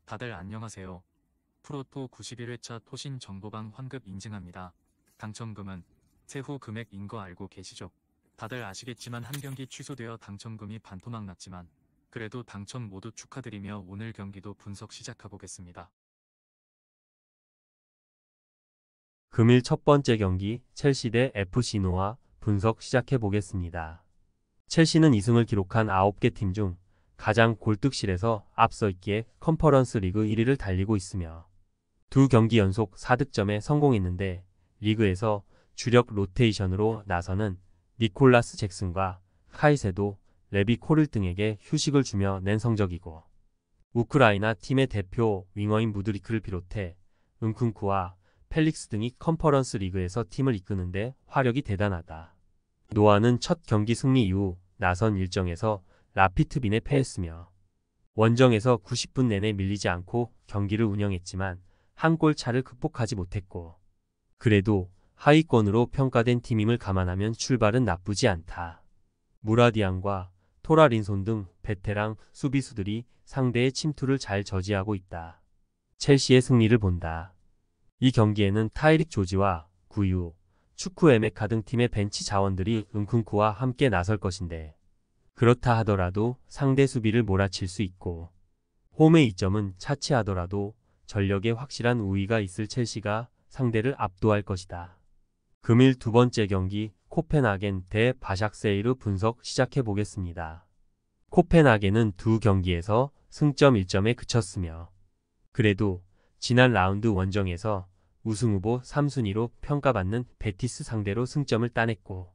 다들 안녕하세요. 프로토 91회차 토신 정보방 환급 인증합니다. 당첨금은 세후 금액인 거 알고 계시죠? 다들 아시겠지만 한 경기 취소되어 당첨금이 반토막 났지만 그래도 당첨 모두 축하드리며 오늘 경기도 분석 시작해보겠습니다. 금일 첫 번째 경기 첼시 대 FC 노아 분석 시작해보겠습니다. 첼시는 2승을 기록한 9개 팀 중 가장 골득실에서 앞서 있기에 컨퍼런스 리그 1위를 달리고 있으며 두 경기 연속 4득점에 성공했는데 리그에서 주력 로테이션으로 나서는 니콜라스 잭슨과 카이세도, 레비 코를 등에게 휴식을 주며 낸 성적이고 우크라이나 팀의 대표 윙어인 무드리크를 비롯해 은쿤쿠와 펠릭스 등이 컨퍼런스 리그에서 팀을 이끄는데 화력이 대단하다. 노아는 첫 경기 승리 이후 나선 일정에서 라피트빈에 패했으며 원정에서 90분 내내 밀리지 않고 경기를 운영했지만 한 골 차를 극복하지 못했고 그래도 하위권으로 평가된 팀임을 감안하면 출발은 나쁘지 않다. 무라디안과 토라린손 등 베테랑 수비수들이 상대의 침투를 잘 저지하고 있다. 첼시의 승리를 본다. 이 경기에는 타이릭 조지와 구유, 축구 에메카 등 팀의 벤치 자원들이 은쿤쿠와 함께 나설 것인데 그렇다 하더라도 상대 수비를 몰아칠 수 있고 홈의 이점은 차치하더라도 전력에 확실한 우위가 있을 첼시가 상대를 압도할 것이다. 금일 두 번째 경기 코펜하겐 대 바샥세이르 분석 시작해보겠습니다. 코펜하겐은 두 경기에서 승점 1점에 그쳤으며 그래도 지난 라운드 원정에서 우승후보 3순위로 평가받는 베티스 상대로 승점을 따냈고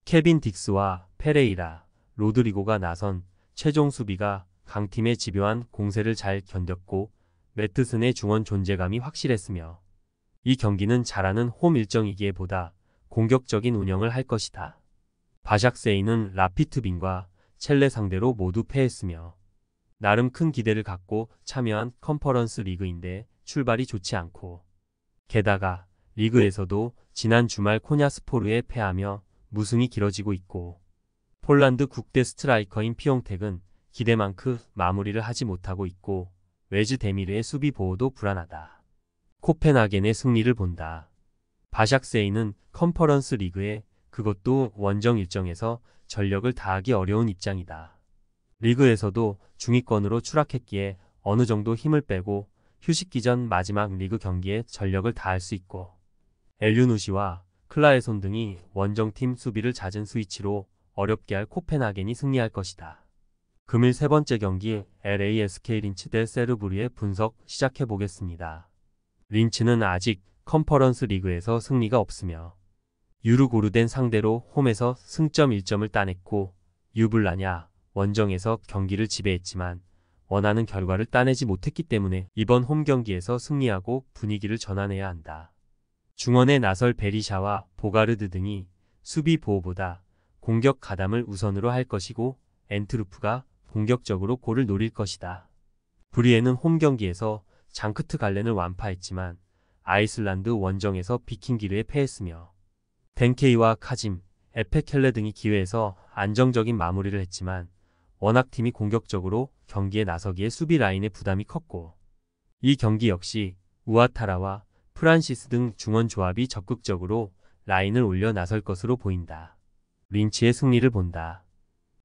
케빈 딕스와 페레이라, 로드리고가 나선 최종 수비가 강팀의 집요한 공세를 잘 견뎠고 매트슨의 중원 존재감이 확실했으며 이 경기는 잘하는 홈 일정이기에 보다 공격적인 운영을 할 것이다. 바샥세이는 라피트빈과 첼레 상대로 모두 패했으며 나름 큰 기대를 갖고 참여한 컨퍼런스 리그인데 출발이 좋지 않고 게다가 리그에서도 지난 주말 코냐스포르에 패하며 무승이 길어지고 있고 폴란드 국대 스트라이커인 피용택은 기대만큼 마무리를 하지 못하고 있고 웨즈 데미르의 수비 보호도 불안하다. 코펜하겐의 승리를 본다. 바샥세이는 컨퍼런스 리그에 그것도 원정 일정에서 전력을 다하기 어려운 입장이다. 리그에서도 중위권으로 추락했기에 어느 정도 힘을 빼고 휴식기 전 마지막 리그 경기에 전력을 다할 수 있고 엘류누시와 클라에손 등이 원정팀 수비를 잦은 스위치로 어렵게 할 코펜하겐이 승리할 것이다. 금일 세 번째 경기 LASK 린츠 대 세르부리의 분석 시작해보겠습니다. 린츠는 아직 컨퍼런스 리그에서 승리가 없으며 유르고르덴 상대로 홈에서 승점 1점을 따냈고 유블라냐 원정에서 경기를 지배했지만 원하는 결과를 따내지 못했기 때문에 이번 홈 경기에서 승리하고 분위기를 전환해야 한다. 중원에 나설 베리샤와 보가르드 등이 수비 보호보다 공격 가담을 우선으로 할 것이고 엔트루프가 공격적으로 골을 노릴 것이다. 브리에는 홈 경기에서 장크트 갈렌을 완파했지만 아이슬란드 원정에서 비킹기르에 패했으며 덴케이와 카짐, 에페켈레 등이 기회에서 안정적인 마무리를 했지만 워낙 팀이 공격적으로 경기에 나서기에 수비 라인의 부담이 컸고 이 경기 역시 우아타라와 프란시스 등 중원 조합이 적극적으로 라인을 올려 나설 것으로 보인다. 린치의 승리를 본다.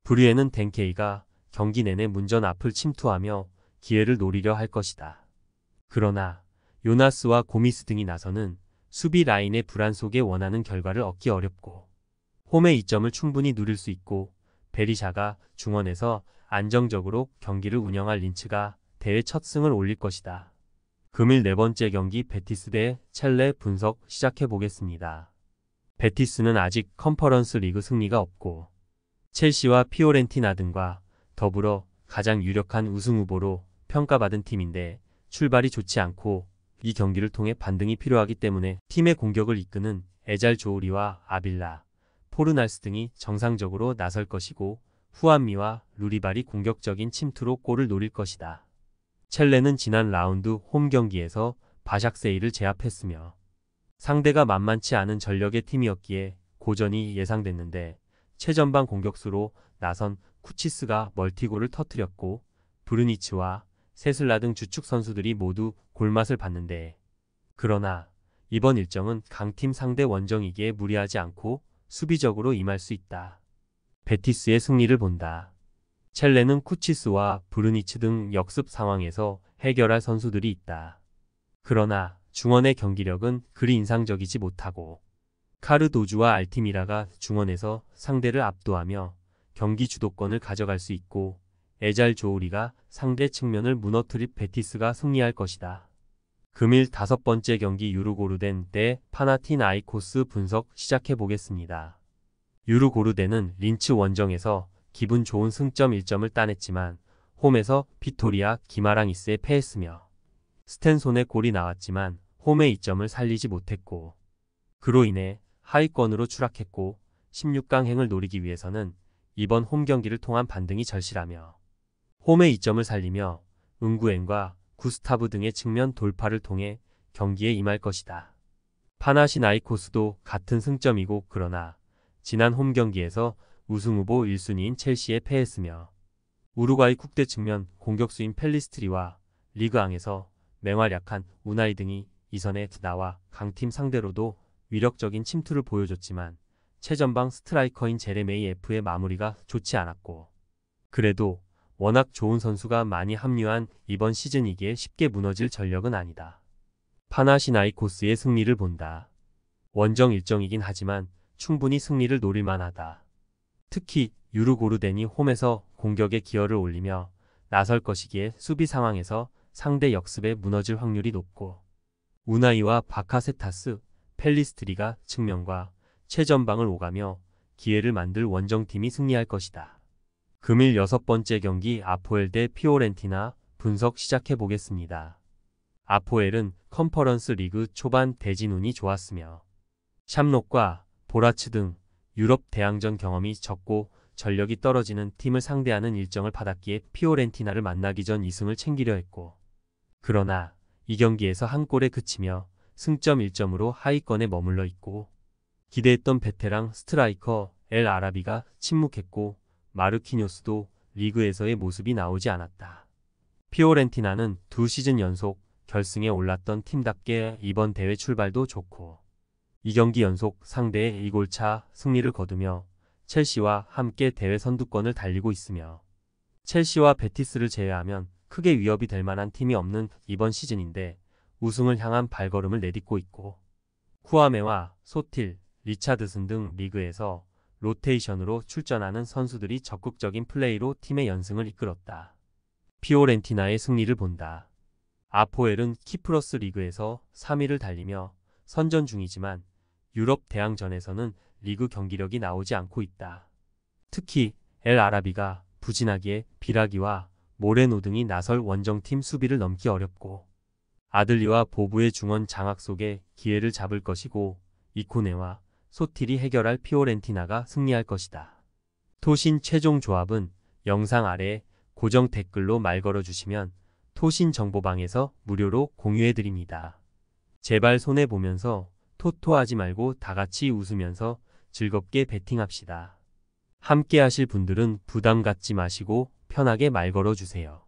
브리에는 덴케이가 경기 내내 문전 앞을 침투하며 기회를 노리려 할 것이다. 그러나 요나스와 고미스 등이 나서는 수비 라인의 불안 속에 원하는 결과를 얻기 어렵고 홈의 이점을 충분히 누릴 수 있고 베리샤가 중원에서 안정적으로 경기를 운영할 린츠가 대회 첫 승을 올릴 것이다. 금일 네 번째 경기 베티스 대 첼레 분석 시작해보겠습니다. 베티스는 아직 컨퍼런스 리그 승리가 없고 첼시와 피오렌티나 등과 더불어 가장 유력한 우승 후보로 평가받은 팀인데 출발이 좋지 않고 이 경기를 통해 반등이 필요하기 때문에 팀의 공격을 이끄는 에잘 조우리와 아빌라, 포르날스 등이 정상적으로 나설 것이고 후안미와 루리발이 공격적인 침투로 골을 노릴 것이다. 첼레는 지난 라운드 홈 경기에서 바샥세이를 제압했으며 상대가 만만치 않은 전력의 팀이었기에 고전이 예상됐는데 최전방 공격수로 나선 쿠치스가 멀티골을 터뜨렸고 브르니치와 세슬라 등 주축 선수들이 모두 골맛을 봤는데, 그러나 이번 일정은 강팀 상대 원정이기에 무리하지 않고 수비적으로 임할 수 있다. 베티스의 승리를 본다. 첼레는 쿠치스와 브루니츠 등 역습 상황에서 해결할 선수들이 있다. 그러나 중원의 경기력은 그리 인상적이지 못하고, 카르도주와 알티미라가 중원에서 상대를 압도하며 경기 주도권을 가져갈 수 있고, 에잘 조우리가 상대 측면을 무너뜨릴 베티스가 승리할 것이다. 금일 5번째 경기 유르고르덴 대 파나티나이코스 분석 시작해보겠습니다. 유르고르덴은 린츠 원정에서 기분 좋은 승점 1점을 따냈지만 홈에서 비토리아 기마랑이스에 패했으며, 스탠손의 골이 나왔지만 홈의 이점을 살리지 못했고, 그로 인해 하위권으로 추락했고 16강행을 노리기 위해서는 이번 홈 경기를 통한 반등이 절실하며, 홈의 이점을 살리며 응구엔과 구스타브 등의 측면 돌파를 통해 경기에 임할 것이다. 파나시나이코스도 같은 승점이고, 그러나 지난 홈 경기에서 우승후보 1순위인 첼시에 패했으며, 우루과이 국대 측면 공격수인 펠리스트리와 리그앙에서 맹활약한 우나이 등이 이선에 나와 강팀 상대로도 위력적인 침투를 보여줬지만 최전방 스트라이커인 제레메이 F의 마무리가 좋지 않았고, 그래도 워낙 좋은 선수가 많이 합류한 이번 시즌이기에 쉽게 무너질 전력은 아니다. 파나시나이코스의 승리를 본다. 원정 일정이긴 하지만 충분히 승리를 노릴 만하다. 특히 유르고르덴이 홈에서 공격에 기여를 올리며 나설 것이기에 수비 상황에서 상대 역습에 무너질 확률이 높고, 우나이와 바카세타스, 펠리스트리가 측면과 최전방을 오가며 기회를 만들 원정팀이 승리할 것이다. 금일 6번째 경기 아포엘 대 피오렌티나 분석 시작해보겠습니다. 아포엘은 컨퍼런스 리그 초반 대진운이 좋았으며 샴록과 보라츠 등 유럽 대항전 경험이 적고 전력이 떨어지는 팀을 상대하는 일정을 받았기에 피오렌티나를 만나기 전 2승을 챙기려 했고, 그러나 이 경기에서 한 골에 그치며 승점 1점으로 하위권에 머물러 있고, 기대했던 베테랑 스트라이커 엘 아라비가 침묵했고 마르키뇨스도 리그에서의 모습이 나오지 않았다. 피오렌티나는 2시즌 연속 결승에 올랐던 팀답게 이번 대회 출발도 좋고 2경기 연속 상대의 2골차 승리를 거두며 첼시와 함께 대회 선두권을 달리고 있으며, 첼시와 베티스를 제외하면 크게 위협이 될 만한 팀이 없는 이번 시즌인데 우승을 향한 발걸음을 내딛고 있고, 쿠아메와 소틸, 리차드슨 등 리그에서 로테이션으로 출전하는 선수들이 적극적인 플레이로 팀의 연승을 이끌었다. 피오렌티나의 승리를 본다. 아포엘은 키프러스 리그에서 3위를 달리며 선전 중이지만 유럽 대항전에서는 리그 경기력이 나오지 않고 있다. 특히 엘 아라비가 부진하기에 비라기와 모레노 등이 나설 원정팀 수비를 넘기 어렵고, 아들리와 보부의 중원 장악 속에 기회를 잡을 것이고, 이코네와 소틸이 해결할 피오렌티나가 승리할 것이다. 토신 최종 조합은 영상 아래 고정 댓글로 말 걸어주시면 토신 정보방에서 무료로 공유해드립니다. 제발 손해보면서 토토하지 말고 다같이 웃으면서 즐겁게 베팅합시다. 함께 하실 분들은 부담 갖지 마시고 편하게 말 걸어주세요.